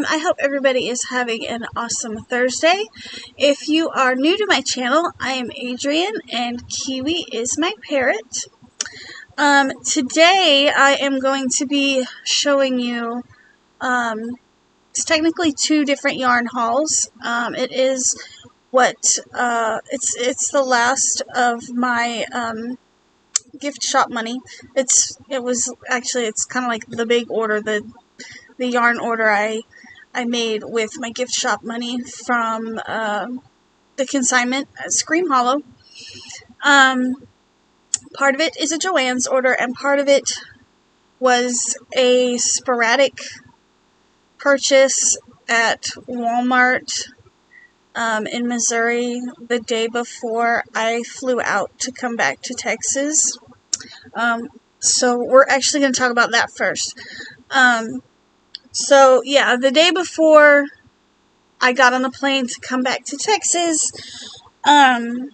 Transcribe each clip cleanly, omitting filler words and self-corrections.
I hope everybody is having an awesome Thursday. If you are new to my channel, I am Adrian and Kiwi is my parrot. Today I am going to be showing you, it's technically two different yarn hauls. It is it's the last of my, gift shop money. It's kind of like the big order, the yarn order I made with my gift shop money from the consignment at Scream Hollow. Part of it is a Joann's order, and part of it was a sporadic purchase at Walmart in Missouri the day before I flew out to come back to Texas. So we're actually going to talk about that first. So yeah, the day before I got on the plane to come back to Texas, or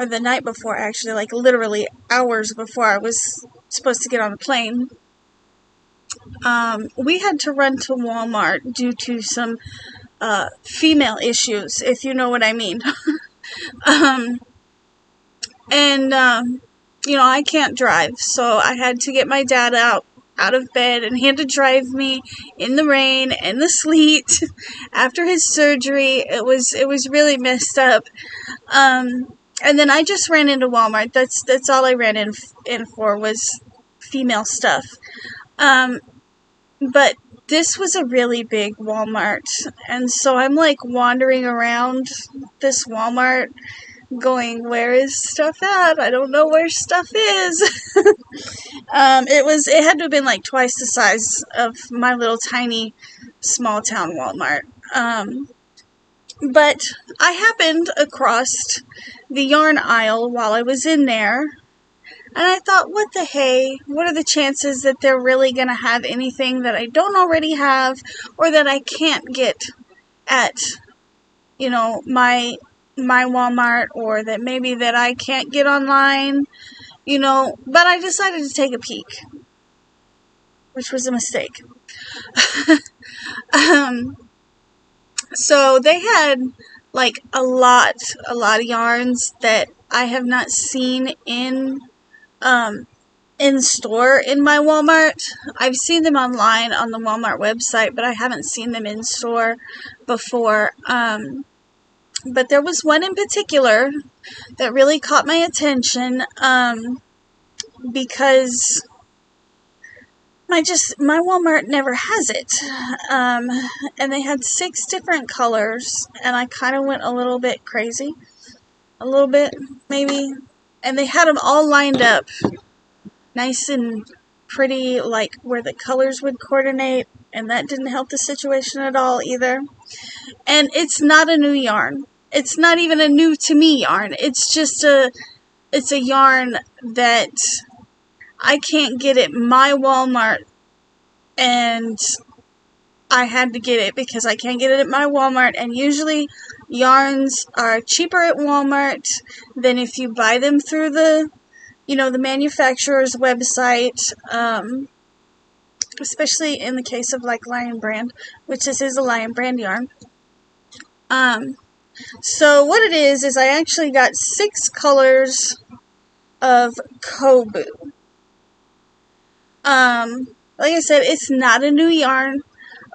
the night before, actually, like literally hours before I was supposed to get on the plane, we had to run to Walmart due to some female issues, if you know what I mean. You know, I can't drive, so I had to get my dad out of bed, and he had to drive me in the rain and the sleet after his surgery. It was really messed up. And then I just ran into Walmart. That's all I ran in for was female stuff. But this was a really big Walmart, and so I'm like wandering around this Walmart going, where is stuff at? I don't know where stuff is. It had to have been like twice the size of my little tiny small town Walmart. But I happened across the yarn aisle while I was in there, and I thought, what the hey, what are the chances that they're really going to have anything that I don't already have, or that I can't get at, you know, my Walmart, or that maybe that I can't get online, you know. But I decided to take a peek, which was a mistake. So they had like a lot of yarns that I have not seen in store in my Walmart. I've seen them online on the Walmart website, but I haven't seen them in store before. But there was one in particular that really caught my attention, because my Walmart never has it. And they had 6 different colors, and I kind of went a little bit crazy. A little bit, maybe. And they had them all lined up nice and pretty, like where the colors would coordinate, and that didn't help the situation at all either. And it's not a new yarn. It's not even a new to me yarn. It's just it's a yarn that I can't get at my Walmart, and I had to get it because I can't get it at my Walmart. And usually yarns are cheaper at Walmart than if you buy them through the, you know, the manufacturer's website, especially in the case of like Lion Brand, which this is a Lion Brand yarn. So what it is I actually got 6 colors of Kobu. Like I said, it's not a new yarn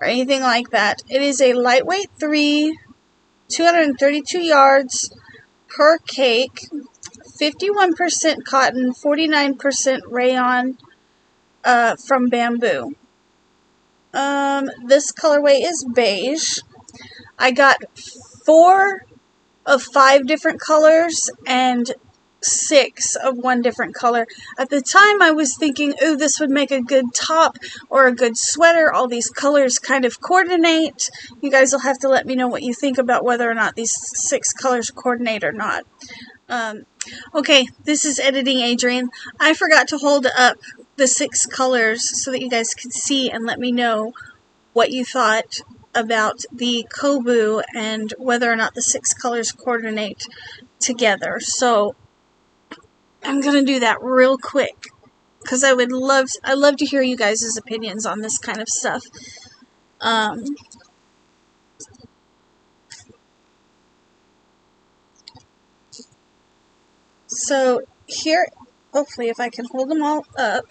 or anything like that. It is a lightweight 3, 232 yards per cake, 51% cotton, 49% rayon, from bamboo. This colorway is beige. I got 4 of 5 different colors and 6 of 1 different color. At the time I was thinking, ooh, this would make a good top or a good sweater. All these colors kind of coordinate. You guys will have to let me know what you think about whether or not these 6 colors coordinate or not. Okay, this is Editing Adrian. I forgot to hold up the 6 colors so that you guys could see and let me know what you thought about the Kobu and whether or not the 6 colors coordinate together. So I'm going to do that real quick. because I love to hear you guys' opinions on this kind of stuff. So here, hopefully if I can hold them all up.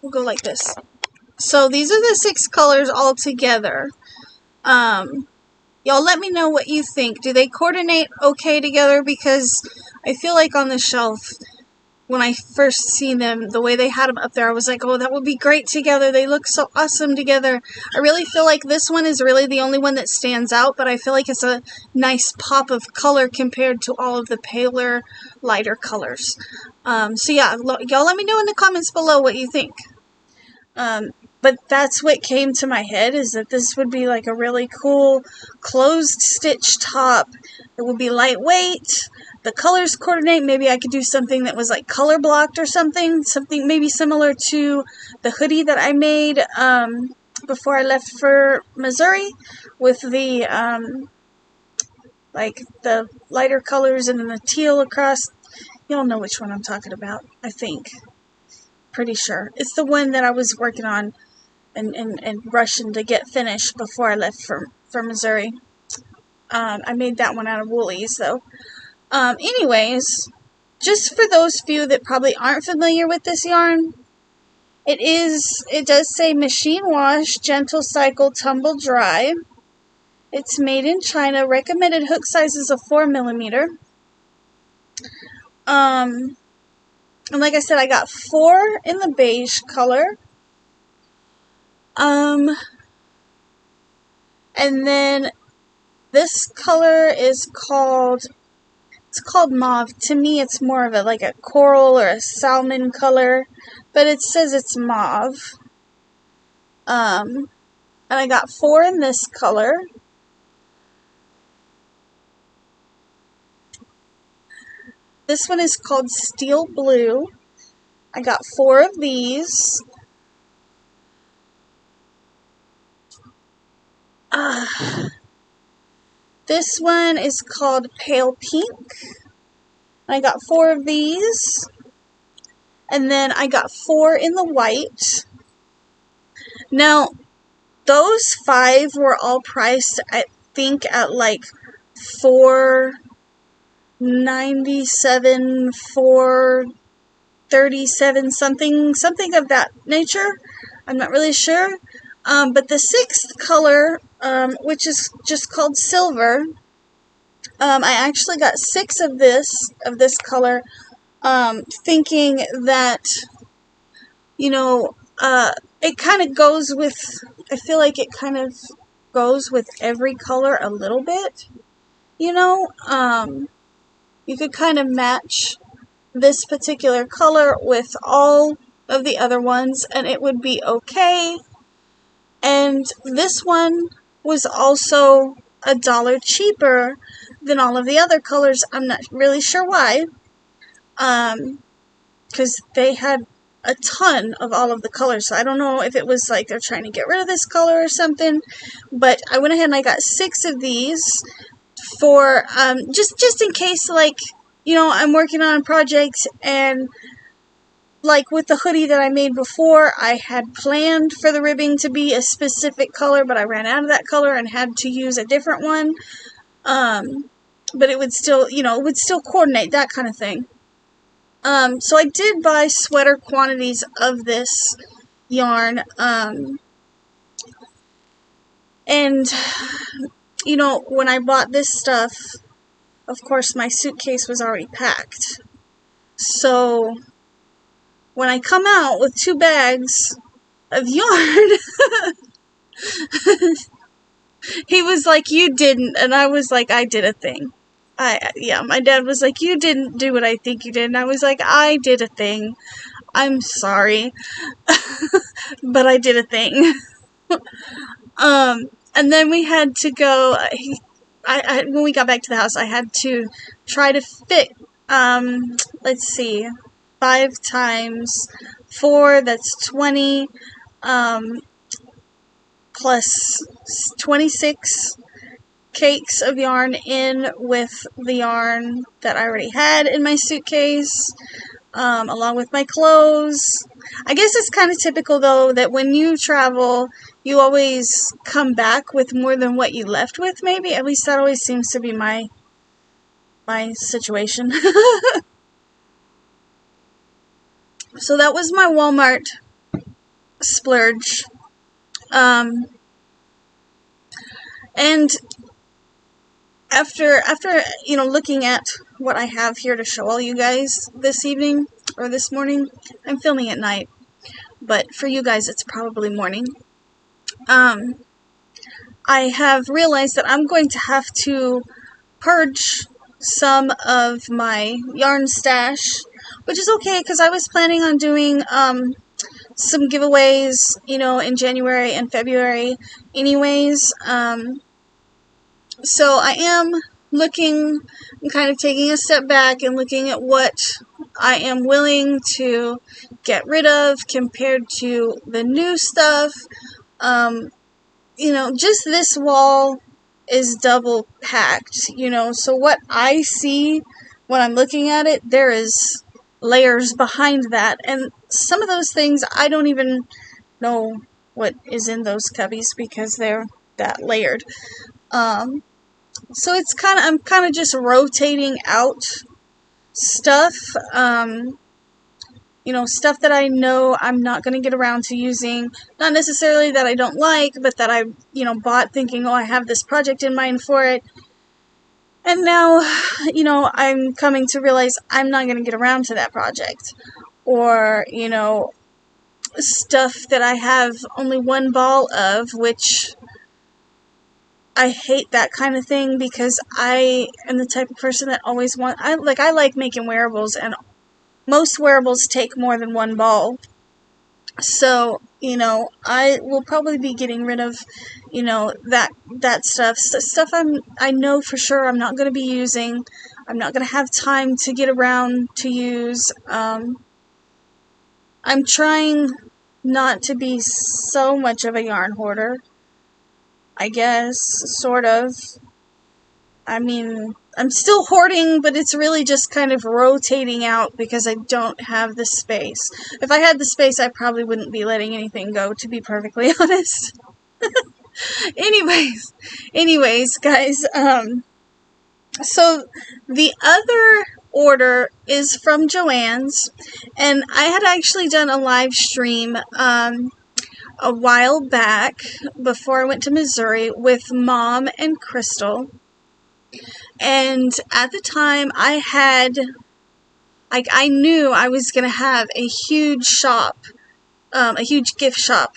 We'll go like this. So these are the 6 colors all together. Y'all let me know what you think. Do they coordinate okay together? Because I feel like on the shelf, when I first seen them, the way they had them up there, I was like, oh, that would be great together. They look so awesome together. I really feel like this one is really the only one that stands out, but I feel like it's a nice pop of color compared to all of the paler, lighter colors. So yeah, y'all let me know in the comments below what you think. But that's what came to my head, is that this would be like a really cool closed stitch top. It would be lightweight. The colors coordinate. Maybe I could do something that was like color blocked or something. Something maybe similar to the hoodie that I made before I left for Missouri, with the like the lighter colors and then the teal across. Y'all know which one I'm talking about, I think. Pretty sure. It's the one that I was working on and rushing to get finished before I left for Missouri. I made that one out of woolies, though. Anyways, just for those few that probably aren't familiar with this yarn, it does say machine wash, gentle cycle, tumble dry. It's made in China. Recommended hook size is a 4mm. And like I said, I got 4 in the beige color. And then this color is called mauve. To me, it's more of like a coral or a salmon color, but it says it's mauve. And I got 4 in this color. This one is called steel blue. I got 4 of these. This one is called pale pink. I got 4 of these. And then I got 4 in the white. Now, those 5 were all priced, I think, at like $4.97, $4.37, something of that nature. I'm not really sure. But the 6th color, which is just called silver, I actually got 6 of this color, thinking that, you know, it kind of goes with, I feel like it kind of goes with every color a little bit, you know. You could kind of match this particular color with all of the other ones and it would be okay. And this one was also $1 cheaper than all of the other colors. I'm not really sure why. Because they had a ton of all of the colors. So I don't know if it was like they're trying to get rid of this color or something. But I went ahead and I got 6 of these for just in case, like, you know, I'm working on a project and like with the hoodie that I made before, I had planned for the ribbing to be a specific color, but I ran out of that color and had to use a different one. But it would still, you know, it would still coordinate, that kind of thing. So I did buy sweater quantities of this yarn. And, you know, when I bought this stuff, of course, my suitcase was already packed. So when I come out with 2 bags of yarn, he was like, you didn't. And I was like, I did a thing. Yeah, my dad was like, you didn't do what I think you did. And I was like, I did a thing. I'm sorry. But I did a thing. And then we had to go, when we got back to the house, I had to try to fit, let's see, 5 times 4, that's 20, plus 26 cakes of yarn in with the yarn that I already had in my suitcase, along with my clothes. I guess it's kind of typical, though, that when you travel, you always come back with more than what you left with, maybe. At least that always seems to be my situation. So that was my Walmart splurge. And after looking at what I have here to show all you guys this evening or this morning, I'm filming at night, but for you guys it's probably morning. I have realized that I'm going to have to purge some of my yarn stash, which is okay because I was planning on doing some giveaways, in January and February anyways. So I am looking and kind of taking a step back and looking at what I am willing to get rid of compared to the new stuff. Just this wall is double packed, so what I see when I'm looking at it, there is layers behind that, and some of those things I don't even know what is in those cubbies because they're that layered. So I'm kind of just rotating out stuff, stuff that I know I'm not going to get around to using. Not necessarily that I don't like, but that I, bought thinking, oh, I have this project in mind for it. And now, I'm coming to realize I'm not going to get around to that project. Or, stuff that I have only one ball of, which I hate that kind of thing because I am the type of person that always I like making wearables, and most wearables take more than one ball. So, I will probably be getting rid of, that stuff. Stuff I know for sure I'm not going to be using. I'm not going to have time to get around to use. I'm trying not to be so much of a yarn hoarder. I guess, sort of. I mean, I'm still hoarding, but it's really just kind of rotating out because I don't have the space. If I had the space, I probably wouldn't be letting anything go, to be perfectly honest. Anyways, guys, so the other order is from Joann's, and I had actually done a live stream, a while back before I went to Missouri with Mom and Crystal. And at the time I knew I was going to have a huge gift shop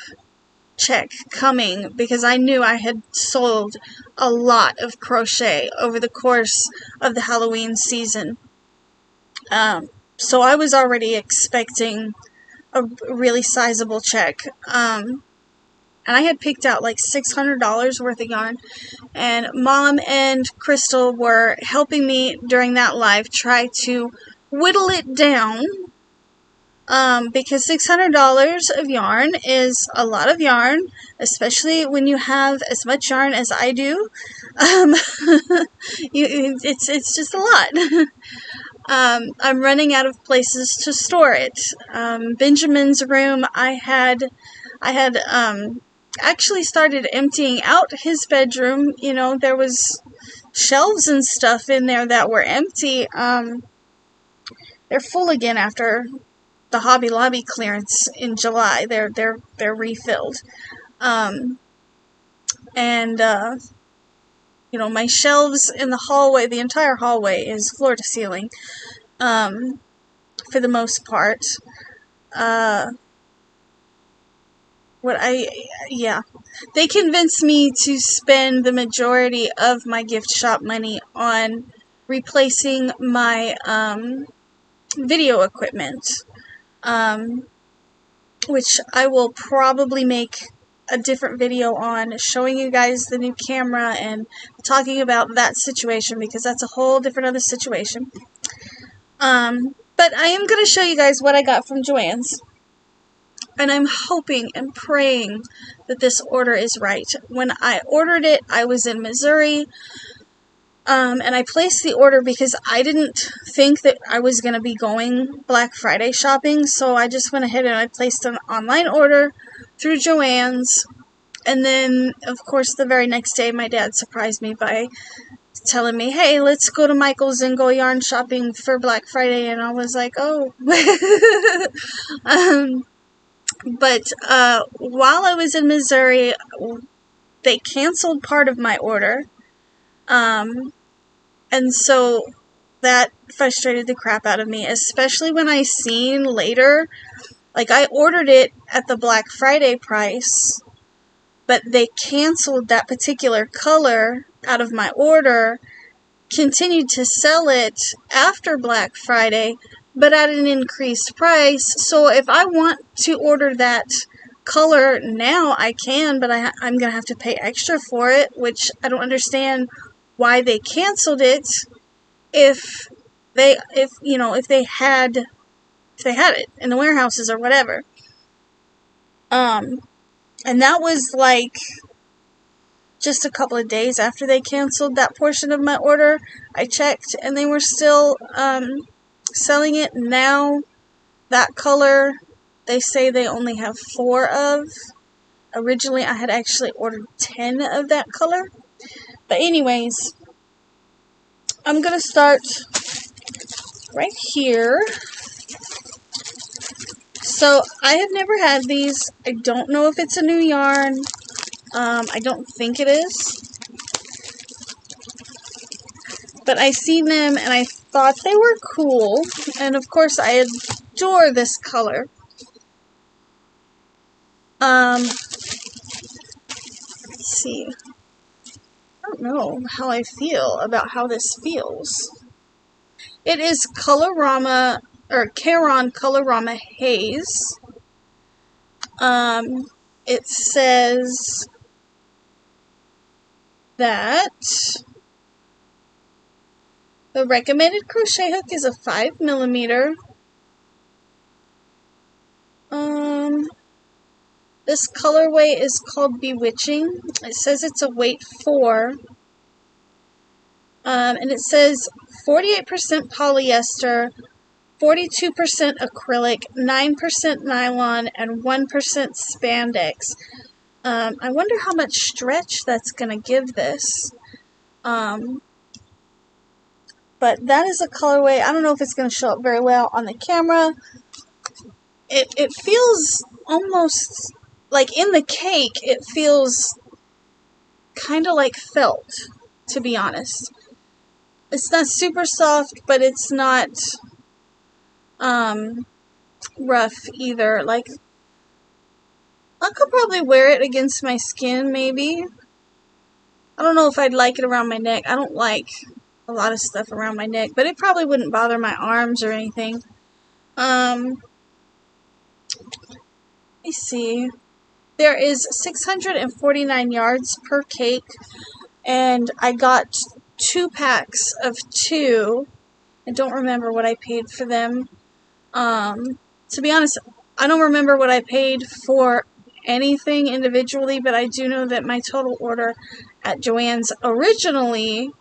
check coming because I knew I had sold a lot of crochet over the course of the Halloween season. So I was already expecting a really sizable check. And I had picked out like $600 worth of yarn, and Mom and Crystal were helping me during that live try to whittle it down, because $600 of yarn is a lot of yarn, especially when you have as much yarn as I do. It's just a lot. I'm running out of places to store it. Benjamin's room, I had actually started emptying out his bedroom. There was shelves and stuff in there that were empty. They're full again after the Hobby Lobby clearance in July. They're refilled. My shelves in the hallway, the entire hallway is floor to ceiling, for the most part. They convinced me to spend the majority of my gift shop money on replacing my video equipment, which I will probably make a different video on, showing you guys the new camera and talking about that situation, because that's a whole different other situation. But I am going to show you guys what I got from Joann's. And I'm hoping and praying that this order is right. When I ordered it, I was in Missouri. And I placed the order because I didn't think that I was going to be going Black Friday shopping. So I just went ahead and I placed an online order through Joann's. And then, of course, the very next day, my dad surprised me by telling me, hey, let's go to Michael's and go yarn shopping for Black Friday. And I was like, oh. But while I was in Missouri, they canceled part of my order. And so that frustrated the crap out of me, especially when I seen later, like I ordered it at the Black Friday price, but they canceled that particular color out of my order, continued to sell it after Black Friday, but at an increased price. So if I want to order that color now, I can, but I'm going to have to pay extra for it, which I don't understand why they canceled it if they had it in the warehouses or whatever. And that was like just a couple of days after they canceled that portion of my order. I checked and they were still selling it. Now that color, they say they only have 4 of. Originally I had actually ordered 10 of that color. But anyways, I'm gonna start right here. So I have never had these. I don't know if it's a new yarn. I don't think it is. But I seen them and I thought they were cool. And of course I adore this color. Let's see. I don't know how I feel about how this feels. It is Colorama, or Caron Colorama Haze. It says that the recommended crochet hook is a 5mm. This colorway is called Bewitching. It says it's a weight 4. And it says 48% polyester, 42% acrylic, 9% nylon, and 1% spandex. I wonder how much stretch that's going to give this. But that is a colorway. I don't know if it's going to show up very well on the camera. It feels almost like in the cake, it feels kind of like felt, to be honest. It's not super soft, but it's not rough either. Like, I could probably wear it against my skin, maybe. I don't know if I'd like it around my neck. I don't like a lot of stuff around my neck, but it probably wouldn't bother my arms or anything. Let me see. There is 649 yards per cake, and I got 2 packs of 2. I don't remember what I paid for them. To be honest, I don't remember what I paid for anything individually, but I do know that my total order at Joann's originally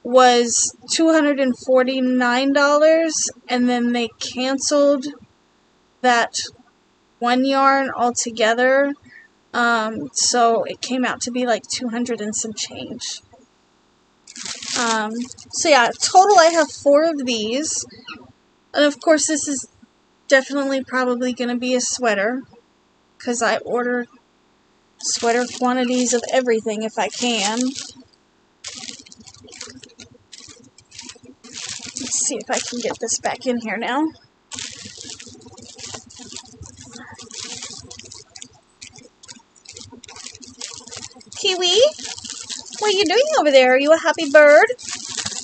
was $249, and then they canceled that one yarn altogether. So it came out to be like 200 and some change. So yeah, total I have 4 of these. And of course this is definitely probably going to be a sweater, because I order sweater quantities of everything if I can. Let's see if I can get this back in here now. Kiwi, what are you doing over there? Are you a happy bird?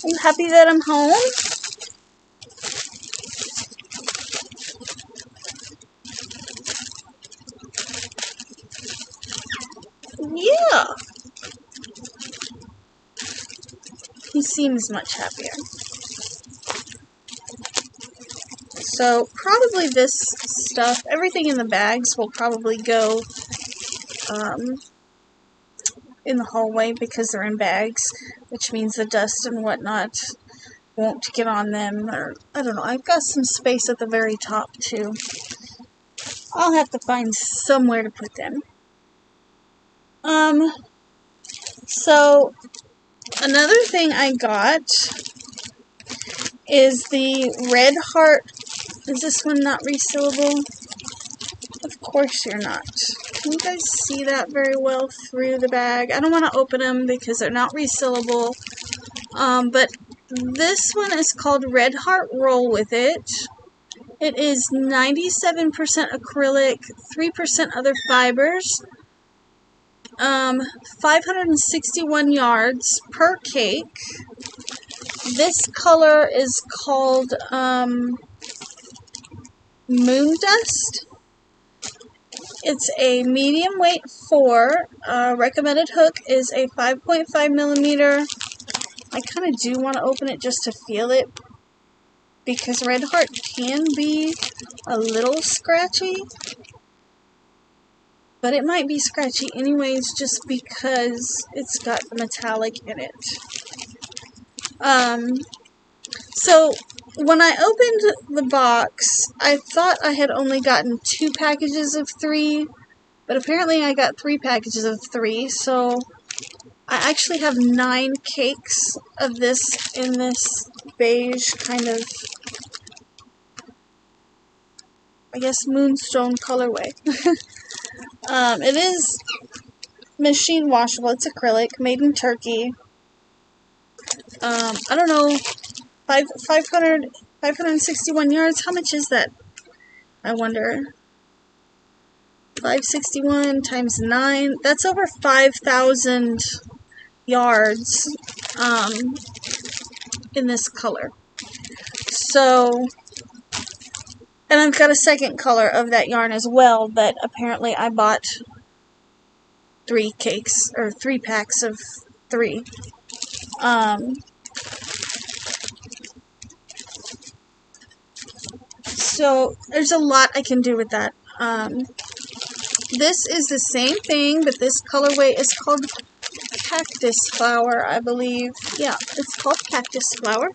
Are you happy that I'm home? Yeah. He seems much happier. So probably this stuff, everything in the bags will probably go in the hallway because they're in bags, which means the dust and whatnot won't get on them, or I don't know. I've got some space at the very top too. I'll have to find somewhere to put them. So another thing I got is the red heart. Is this one not resealable? Of course you're not. Can you guys see that very well through the bag? I don't want to open them because they're not resealable. But this one is called Red Heart Roll With It. It is 97% acrylic, 3% other fibers. 561 yards per cake. This color is called Moon Dust. It's a medium weight 4. Recommended hook is a 5.5 millimeter. I kind of do want to open it just to feel it, because Red Heart can be a little scratchy. But it might be scratchy anyways just because it's got the metallic in it. So when I opened the box, I thought I had only gotten 2 packages of 3, but apparently I got 3 packages of 3, so I actually have 9 cakes of this in this beige kind of, I guess, moonstone colorway. It is machine washable. It's acrylic, made in Turkey. I don't know, 561 yards. How much is that? I wonder. 561 times 9. That's over 5,000 yards in this color. So, and I've got a second color of that yarn as well that apparently I bought 3 cakes, or 3 packs of 3. So there's a lot I can do with that. This is the same thing, but this colorway is called Cactus Flower, I believe. Yeah, it's called Cactus Flower.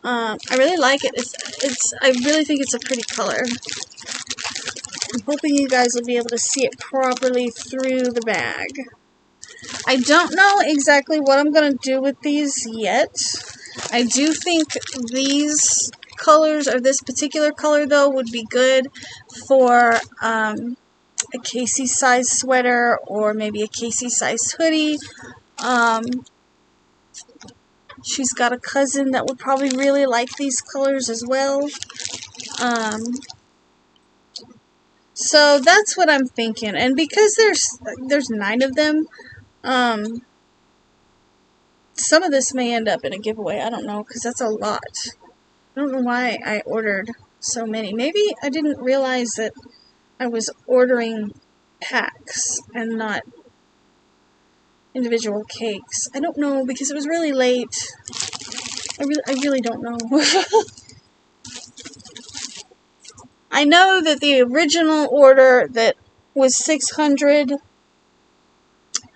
I really like it. I really think it's a pretty color. I'm hoping you guys will be able to see it properly through the bag. I don't know exactly what I'm going to do with these yet. I do think these colors, or this particular color though, would be good for a Casey size sweater, or maybe a Casey size hoodie. She's got a cousin that would probably really like these colors as well. So that's what I'm thinking. And because there's 9 of them, some of this may end up in a giveaway. I don't know, because that's a lot. I don't know why I ordered so many. Maybe I didn't realize that I was ordering packs and not individual cakes. I don't know, because it was really late. I really don't know. I know that the original order that was 600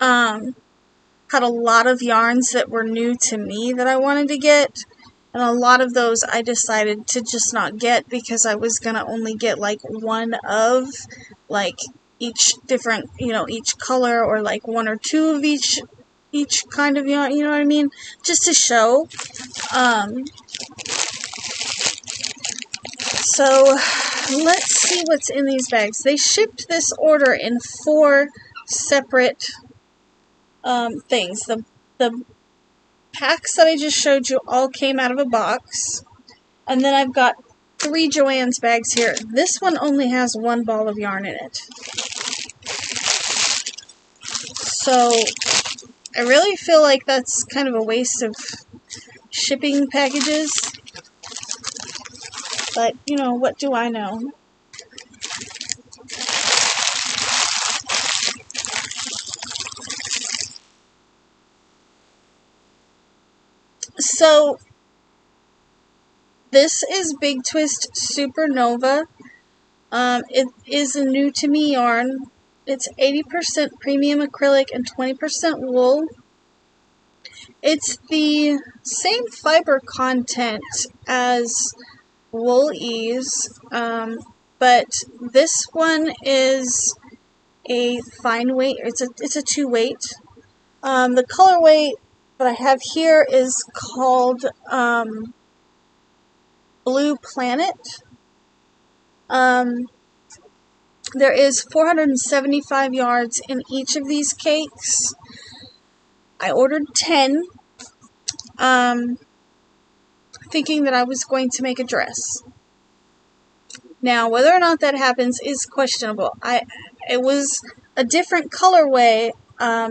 had a lot of yarns that were new to me that I wanted to get, and a lot of those I decided to just not get because I was gonna only get like one of like each different, each color, or like 1 or 2 of each kind of yarn, you know what I mean, just to show. So let's see what's in these bags. They shipped this order in 4 separate things. The packs that I just showed you all came out of a box. And then I've got 3 Joann's bags here. This one only has 1 ball of yarn in it. So I really feel like that's kind of a waste of shipping packages. But, what do I know? So This is Big Twist Supernova. It is a new to me yarn. It's 80% premium acrylic and 20% wool. It's the same fiber content as Wool Ease, but this one is a fine weight. It's a 2-weight. The colorway that I have here is called Blue Planet. There is 475 yards in each of these cakes. I ordered 10, thinking that I was going to make a dress. Now, whether or not that happens is questionable. It was a different colorway.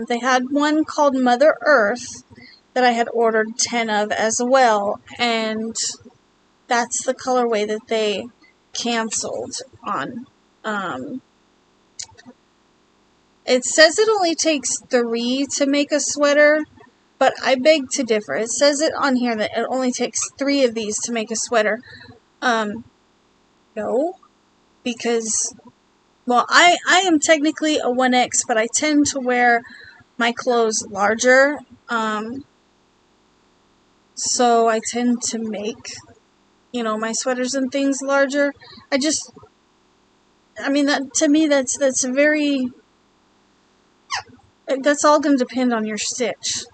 They had one called Mother Earth that I had ordered 10 of as well, and that's the colorway that they canceled on. It says it only takes 3 to make a sweater, but I beg to differ. It says it on here that it only takes 3 of these to make a sweater. No, because, well, I am technically a 1X, but I tend to wear my clothes larger, so I tend to make, my sweaters and things larger. That, to me, that's very, that's all going to depend on your stitch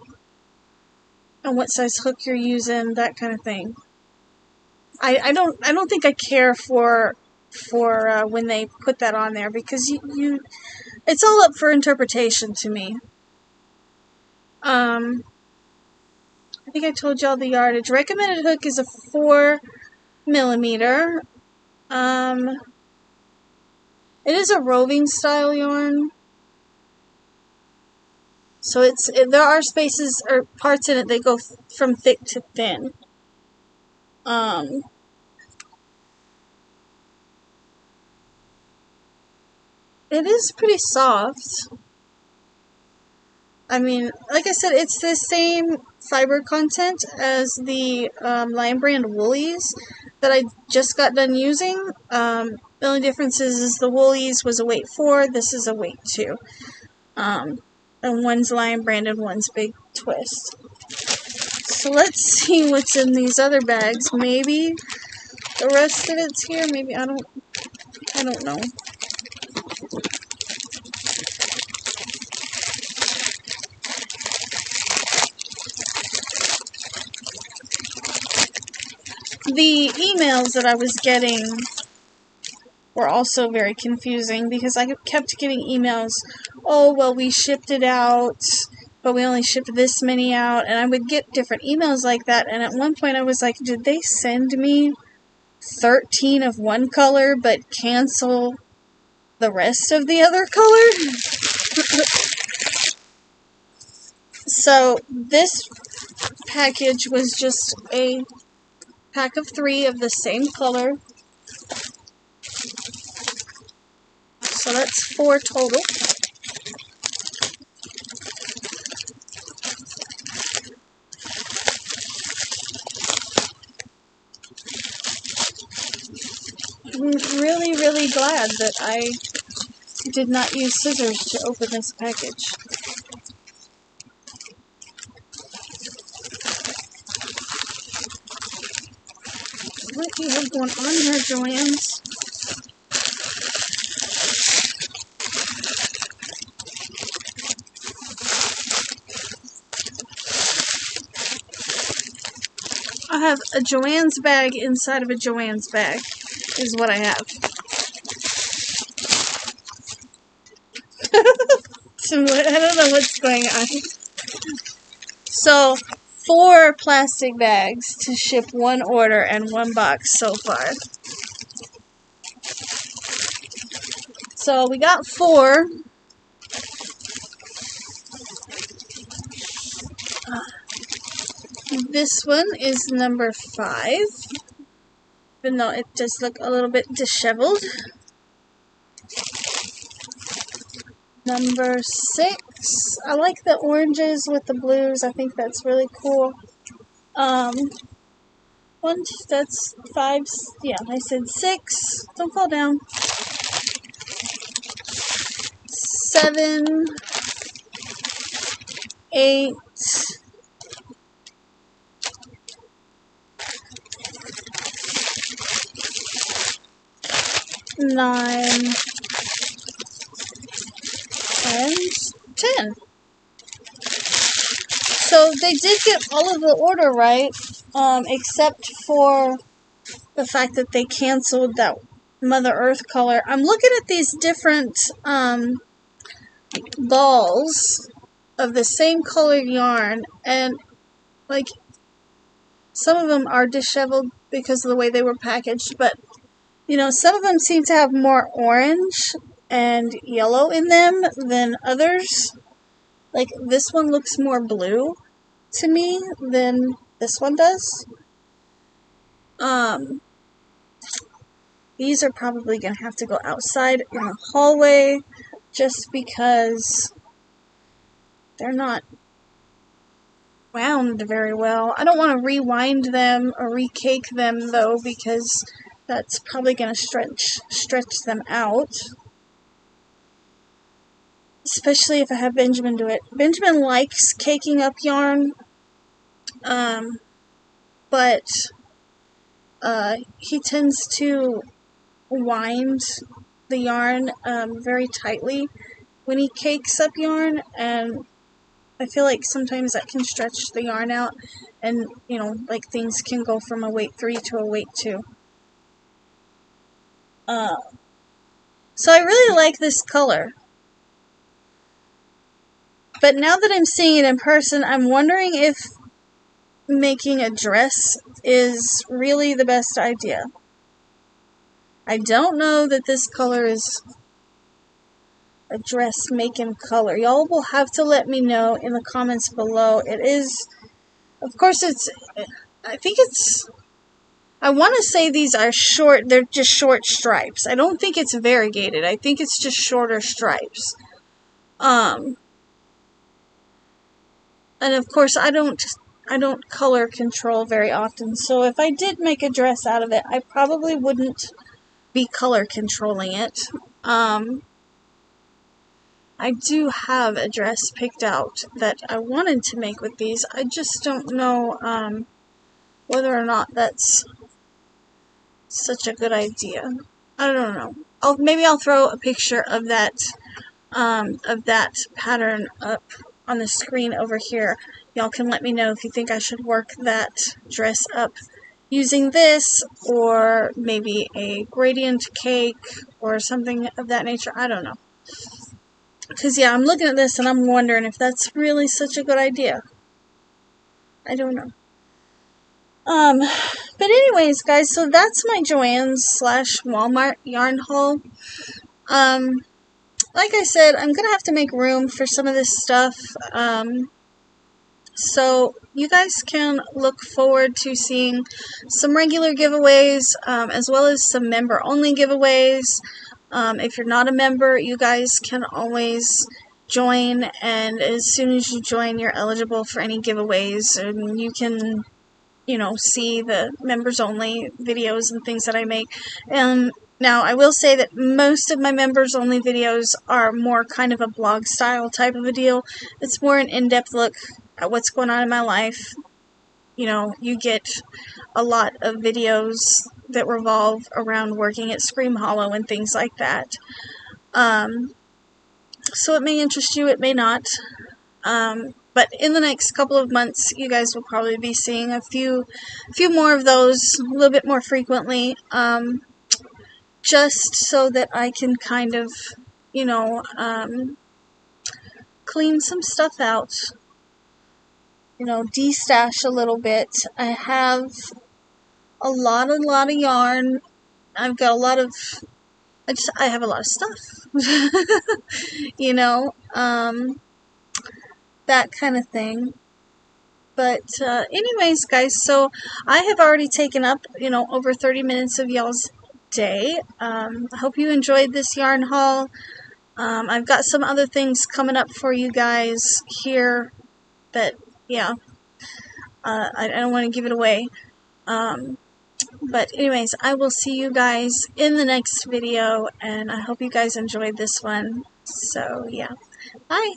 and what size hook you're using, that kind of thing. I don't think I care for when they put that on there, because it's all up for interpretation to me. I think I told y'all the yardage. Recommended hook is a 4mm. It is a roving style yarn, so there are spaces or parts in it that go from thick to thin. It is pretty soft. Like I said, it's the same fiber content as the Lion Brand Woolies that I just got done using. The only difference is the Woolies was a weight 4, this is a weight 2. And one's Lion Brand and one's Big Twist. So let's see what's in these other bags. Maybe the rest of it's here. Maybe I don't know. The emails that I was getting were also very confusing, because I kept getting emails, oh, well, we shipped it out, but we only shipped this many out, and I would get different emails like that, and at one point I was like, did they send me 13 of one color, but cancel the rest of the other color? So, this package was just a pack of 3 of the same color. So that's 4 total. I'm really, really glad that I did not use scissors to open this package. What do you have going on here, Joann? I have a Joann's bag inside of a Joann's bag, is what I have. So I don't know what's going on. So, 4 plastic bags to ship 1 order and 1 box so far. So we got 4. This one is number 5, even though it does look a little bit disheveled. Number 6, I like the oranges with the blues. I think that's really cool. That's 5, yeah, I said 6, don't fall down, 7, 8, 9, and 10. So they did get all of the order right, except for the fact that they canceled that Mother Earth color. I'm looking at these different balls of the same color yarn, and like some of them are disheveled because of the way they were packaged, but you know, some of them seem to have more orange and yellow in them than others. Like this one looks more blue to me than this one does. These are probably going to have to go outside in the hallway just because they're not wound very well. I don't want to rewind them or recake them though, because that's probably going to stretch them out. Especially if I have Benjamin do it. Benjamin likes caking up yarn, but he tends to wind the yarn very tightly when he cakes up yarn, and I feel like sometimes that can stretch the yarn out, and you know, like things can go from a weight 3 to a weight 2. So I really like this color. But now that I'm seeing it in person, I'm wondering if making a dress is really the best idea. I don't know that this color is a dressmaking color. Y'all will have to let me know in the comments below. It is, of course, I want to say these are short, they're just short stripes. I don't think it's variegated. I think it's just shorter stripes. And of course, I don't color control very often, so if I did make a dress out of it, I probably wouldn't be color controlling it. I do have a dress picked out that I wanted to make with these. I just don't know whether or not that's such a good idea. I don't know. Maybe I'll throw a picture of that pattern up on the screen over here. Y'all can let me know if you think I should work that dress up using this, or maybe a gradient cake or something of that nature. I don't know. Because yeah, I'm looking at this and I'm wondering if that's really such a good idea. I don't know. But anyways, guys, so that's my Joann / Walmart yarn haul. Like I said, I'm gonna have to make room for some of this stuff. So you guys can look forward to seeing some regular giveaways, as well as some member-only giveaways. If you're not a member, you guys can always join, and as soon as you join, you're eligible for any giveaways, and you can, you know, see the members-only videos and things that I make. Now, I will say that most of my members-only videos are more kind of a blog-style type of a deal. It's more an in-depth look at what's going on in my life. You know, you get a lot of videos that revolve around working at Scream Hollow and things like that. So it may interest you, it may not. But in the next couple of months, you guys will probably be seeing a few more of those, a little bit more frequently. Just so that I can kind of, you know, clean some stuff out, you know, de-stash a little bit. I have a lot of yarn. I've got a lot of, I have a lot of stuff, you know, that kind of thing. But anyways, guys, so I have already taken up, you know, over 30 minutes of y'all's day. I hope you enjoyed this yarn haul. I've got some other things coming up for you guys here, but yeah, I don't want to give it away. But anyways, I will see you guys in the next video, and I hope you guys enjoyed this one. So yeah, bye.